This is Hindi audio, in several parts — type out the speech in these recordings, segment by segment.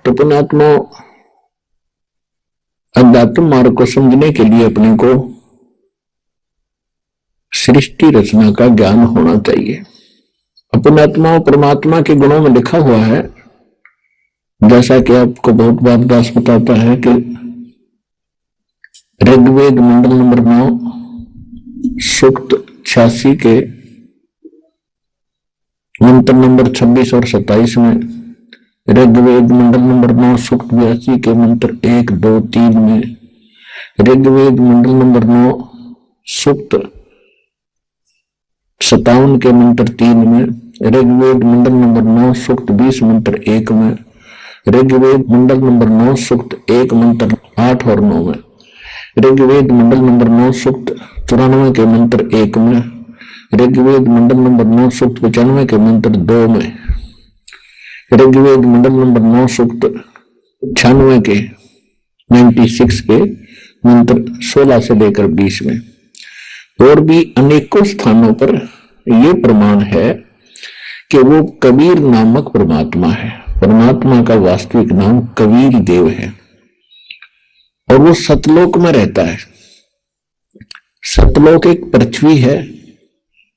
तो पुण्यात्मा अध्यात्म मार्ग को समझने के लिए अपने को सृष्टि रचना का ज्ञान होना चाहिए। पुण्यात्मा परमात्मा के गुणों में लिखा हुआ है, जैसा कि आपको बहुत बार दास बताता है कि ऋग्वेद मंडल नंबर 9 सूक्त 86 के मंत्र नंबर 26 और 27 में, ऋग्वेद मंडल नंबर 9 सूक्त 82 के मंत्र 1, 2, 3 में, ऋग्वेद मंडल नंबर 9 सूक्त 57 के मंत्र 3 में, ऋग्वेद मंडल नंबर 9 सूक्त 20 मंत्र 1 में, ऋग्वेद मंडल नंबर 9 सूक्त 1 मंत्र 8 और 9 में, ऋग्वेद मंडल नंबर 9 सूक्त 94 के मंत्र 1 में, ऋग्वेद मंडल नंबर 9 सूक्त 95 के मंत्र 2 में, ऋग्वेद मंडल नंबर 9 सूक्त 96 के 96 के मंत्र 16 से लेकर 20 में। और भी अनेकों स्थानों पर यह प्रमाण है कि वो कबीर नामक परमात्मा है। परमात्मा का वास्तविक नाम कबीर देव है और वो सतलोक में रहता है। सतलोक एक पृथ्वी है,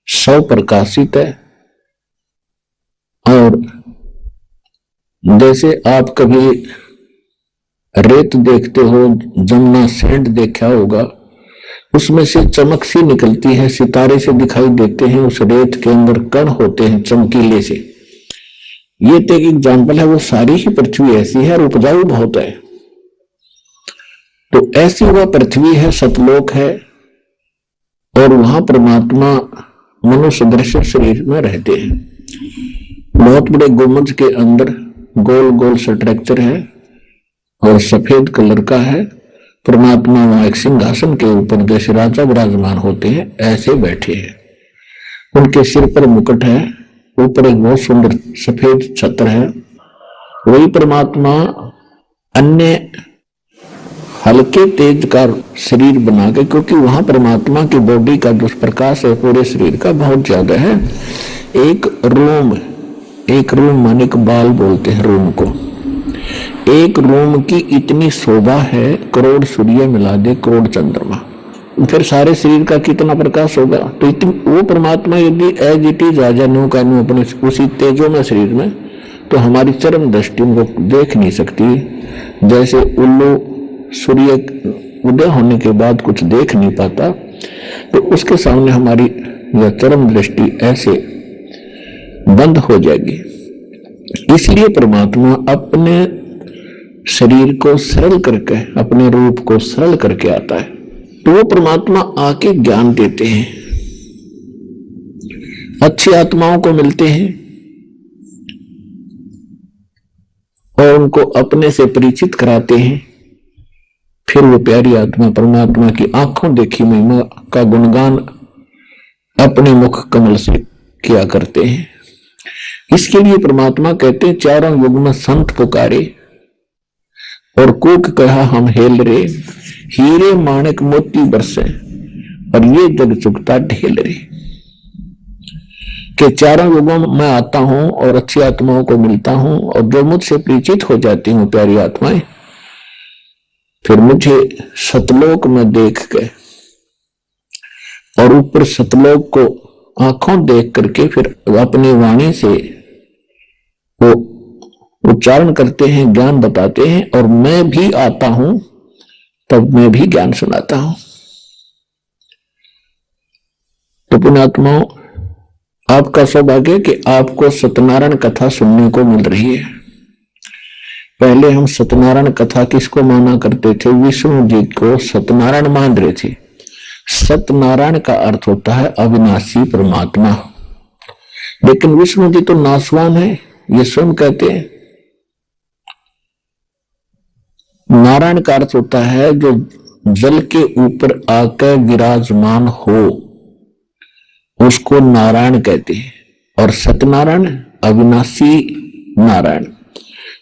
सौ प्रकाशित है। और जैसे आप कभी रेत देखते हो, जमुना सैंड देखा होगा, उसमें से चमक सी निकलती है, सितारे से दिखाई देते हैं, उस रेत के अंदर कण होते हैं चमकीले से। ये तो एक एग्जाम्पल है। वो सारी ही पृथ्वी ऐसी है और उपजाऊ बहुत है। तो ऐसी वह पृथ्वी है, सतलोक है, और वहां परमात्मा मनुष्य दृश्य शरीर में रहते हैं। बहुत बड़े गुम्बद के अंदर गोल गोल स्ट्रक्चर है और सफेद कलर का है। परमात्मा वहां एक सिंहासन के ऊपर जैसे राजा विराजमान होते हैं ऐसे बैठे हैं। उनके सिर पर मुकुट है, ऊपर एक बहुत सुंदर सफेद छत्र है। वही परमात्मा अन्य हल्के तेज का शरीर बना के, क्योंकि वहां परमात्मा की बॉडी का जो प्रकाश है पूरे शरीर का बहुत ज्यादा है। एक रूम माने एक बाल बोलते हैं रूम को। एक रूम की इतनी शोभा है, करोड़ सूर्य मिला दे, करोड़ चंद्रमा, फिर सारे शरीर का कितना प्रकाश होगा। तो इतनी वो परमात्मा यदि एज इट इज राजा नो का नो अपने उसी तेजों में शरीर में, तो हमारी चरम दृष्टि उनको देख नहीं सकती। जैसे उल्लू सूर्य उदय होने के बाद कुछ देख नहीं पाता, तो उसके सामने हमारी यह चरम दृष्टि ऐसे बंद हो जाएगी। इसलिए परमात्मा अपने शरीर को सरल करके, अपने रूप को सरल करके आता है। तो वो परमात्मा आके ज्ञान देते हैं, अच्छी आत्माओं को मिलते हैं और उनको अपने से परिचित कराते हैं। फिर वो प्यारी आत्मा परमात्मा की आंखों देखी महिमा का गुणगान अपने मुख कमल से किया करते हैं। इसके लिए परमात्मा कहते हैं, चारों युग में संत पुकारे और कूक कहा हम हेल रे, हीरे माणिक मोती बरसे और ये जग चुकता ढेल रे। कि चारों युगों में मैं आता हूं और अच्छी आत्माओं को मिलता हूं, और जो मुझसे परिचित हो जाती हूं प्यारी आत्माएं, फिर मुझे सतलोक में देख के और ऊपर सतलोक को आंखों देख करके फिर अपनी वाणी से वो उच्चारण करते हैं, ज्ञान बताते हैं। और मैं भी आता हूं तब मैं भी ज्ञान सुनाता हूं। तो पुण्यात्माओं, आपका सौभाग्य कि आपको सत्यनारायण कथा सुनने को मिल रही है। पहले हम सत्यनारायण कथा किसको माना करते थे? विष्णु जी को सत्यनारायण मान रहे थे। सत्यनारायण का अर्थ होता है अविनाशी परमात्मा, लेकिन विष्णु जी तो नाशवान है, ये स्वयं कहते हैं। नारायण का अर्थ होता है जो जल के ऊपर आकर विराजमान हो, उसको नारायण कहते हैं। और सत्यनारायण अविनाशी नारायण।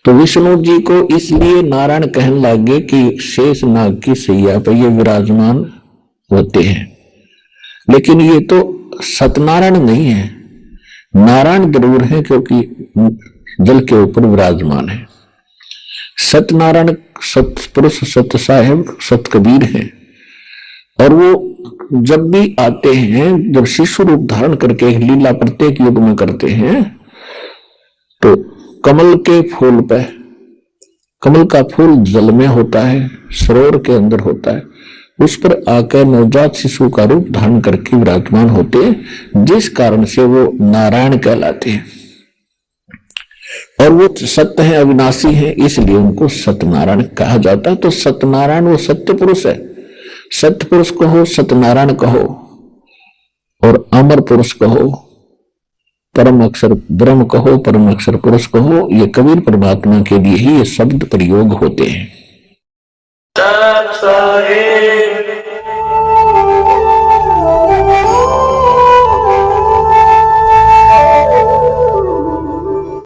तो विष्णु जी को इसलिए नारायण कहने लगे कि शेष नाग की सैया पर ये विराजमान होते हैं, लेकिन ये तो सत्यनारायण नहीं है, नारायण जरूर है, क्योंकि जल के ऊपर विराजमान है। सत्यनारायण सतपुरुष सत्य साहेब सत कबीर हैं, और वो जब भी आते हैं, जब शिशु रूप धारण करके लीला प्रत्येक युग में करते हैं, तो कमल के फूल पे, कमल का फूल जल में होता है, सरोवर के अंदर होता है, उस पर आकर नवजात शिशु का रूप धारण करके विराजमान होते हैं, जिस कारण से वो नारायण कहलाते हैं। और वो सत्य है, अविनाशी है, इसलिए उनको सत्यनारायण कहा जाता है। तो सत्यनारायण वो सत्य पुरुष है, सत्य पुरुष कहो, सत्यनारायण कहो, और अमर पुरुष कहो, परम अक्षर ब्रह्म कहो, परम अक्षर पुरुष कहो, ये कबीर परमात्मा के लिए ही ये शब्द प्रयोग होते हैं।